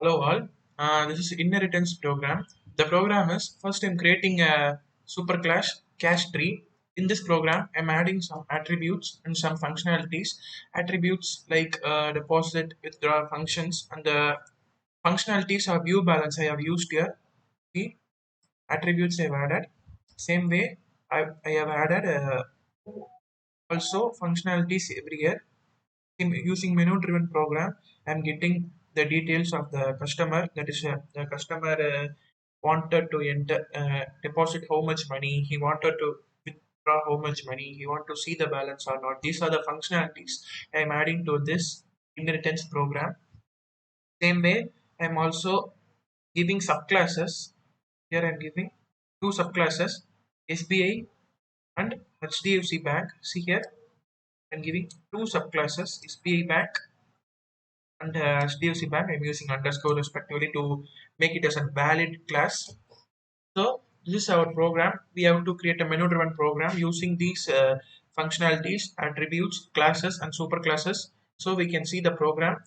Hello all. This is inheritance program. The program is first I'm creating a super class cache tree. In this program, I'm adding some attributes and some functionalities. Attributes like deposit, withdraw functions, and the functionalities are view balance I have used here. The attributes I've added. Same way, I have added also functionalities every year using menu driven program. I'm getting the details of the customer, that is the customer wanted to enter deposit how much money he wanted to withdraw, how much money he want to see the balance or not. These are the functionalities I'm adding to this inheritance program. Same way, I'm also giving subclasses. Here I'm giving two subclasses, SBI and HDFC Bank. See here, I'm giving two subclasses, SBI Bank and HDFC Bank. I'm using underscore respectively to make it as a valid class. So this is our program. We have to create a menu-driven program using these functionalities, attributes, classes, and super classes. So we can see the program.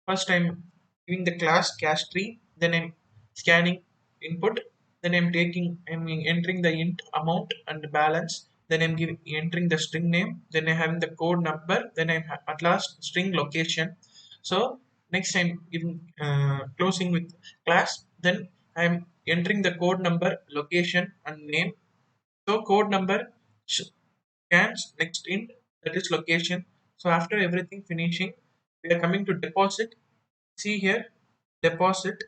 First, I'm giving the class cache tree. Then I'm scanning input. Then I'm entering the int amount and balance. Then I'm giving entering the string name. Then I'm having the code number. Then at last string location. So next I'm giving closing with class. Then I'm entering the code number, location, and name. So code number scans next int, that is location. So after everything finishing, we are coming to deposit. See here, deposit.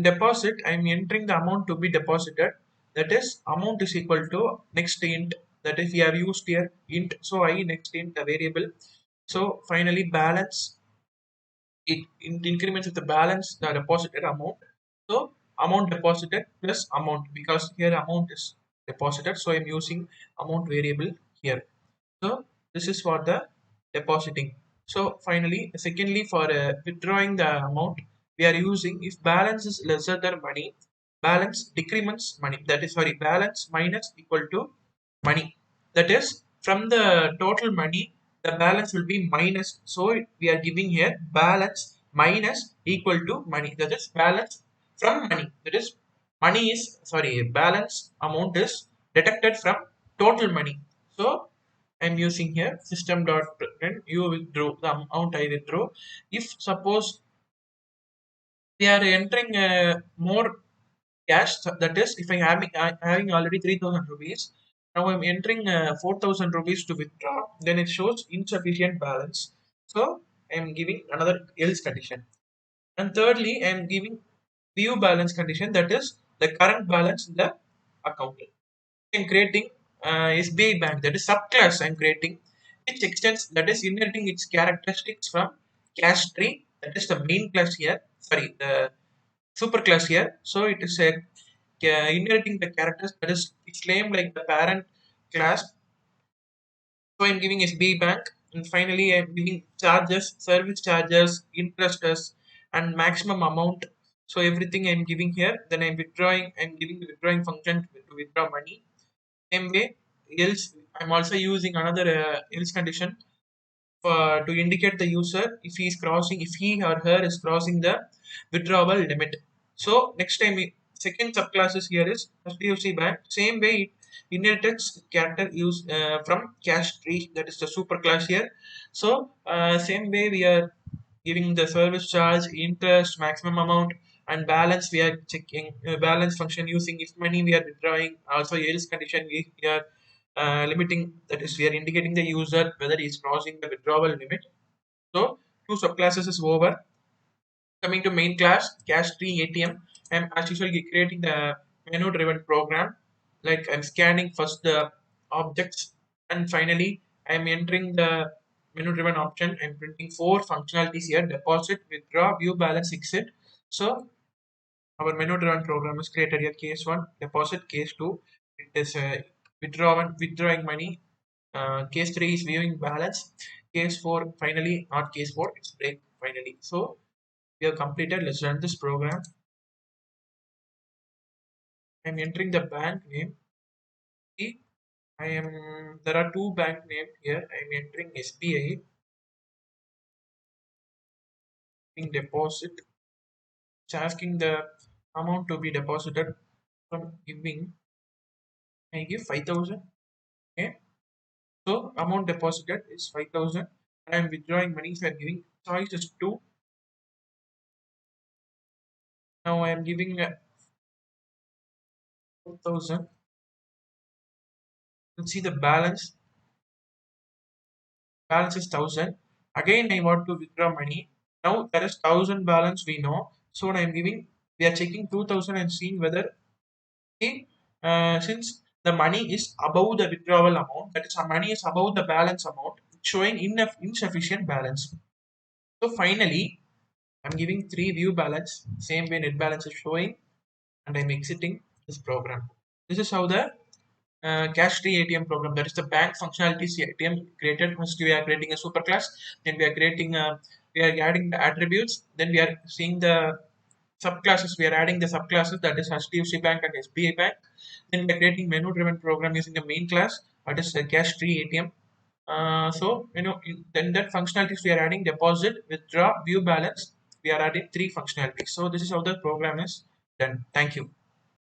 Deposit, I'm entering the amount to be deposited. That is, amount is equal to next int. That is, we have used here int. So I next int the variable. So finally, balance. It increments with the balance the deposited amount. So amount deposited plus amount, because here amount is deposited. So I'm using amount variable here. So this is for the depositing. So finally, secondly, for withdrawing the amount, we are using if balance is lesser than money, balance decrements money. That is, sorry, balance minus equal to money. That is, from the total money, the balance will be minus. So we are giving here balance minus equal to money. That is balance from money. That is, money is, sorry, balance amount is deducted from total money. So I'm using here system dot print you withdraw the amount I withdraw. If suppose we are entering more cash, that is if I'm having already 3,000 rupees, now I'm entering 4,000 rupees to withdraw, then it shows insufficient balance. So I'm giving another else condition. And thirdly, I'm giving view balance condition, that is the current balance in the account. I'm creating SBI Bank, that is subclass I'm creating, which extends, that is inheriting its characteristics from cache tree, that is the main class here, sorry, the super class here. So it is a inheriting the characters, that is it's named like the parent class. So I'm giving SBI Bank, and finally I'm giving charges, service charges, interests, and maximum amount. So everything I'm giving here. Then I'm withdrawing. I'm giving the withdrawing function to withdraw money. Same way, else I'm also using another else condition for to indicate the user if he is crossing, if he or her is crossing the withdrawal limit. So next time, second subclasses here is HDFC Bank. Same way, it inherits character use from cache tree, that is the super class here. So same way we are giving the service charge, interest, maximum amount, and balance. We are checking balance function using if money we are withdrawing. Also else condition we are limiting, that is we are indicating the user whether he is crossing the withdrawal limit. So two subclasses is over. Coming to main class, cache tree ATM, I'm as usual creating the menu driven program. Like I'm scanning first the objects, and finally I'm entering the menu driven option. I'm printing four functionalities here: deposit, withdraw, view balance, exit. So our menu driven program is created here. Case one, deposit. Case two, it is withdrawing money. Case 3 is viewing balance. Case 4, finally, not case 4, it's break finally. So we have completed. Let's run this program. I'm entering the bank name. See, there are two bank names here. I'm entering SBI, in deposit. It's asking the amount to be deposited from giving. I give 5,000. Okay. So amount deposited is 5,000. I am withdrawing money, so I am giving choice is 2. Now I am giving 4,000. Let's see the balance. Balance is 1,000. Again, I want to withdraw money. Now there is 1,000 balance we know. So I am giving, we are checking 2,000 and seeing whether, okay, since the money is above the withdrawal amount, that is, our money is above the balance amount, showing insufficient balance. So finally, I'm giving 3 view balance, same way net balance is showing, and I'm exiting this program. This is how the cash free ATM program, that is the bank functionalities ATM created. First, we are creating a super class, then we are adding the attributes, then we are seeing the subclasses. We are adding the subclasses, that is HDFC Bank and SBI Bank. Then we are creating menu driven program using the main class, that is the cash free ATM. So then that functionalities we are adding deposit, withdraw, view balance. We are adding 3 functionalities. So this is how the program is done. Thank you.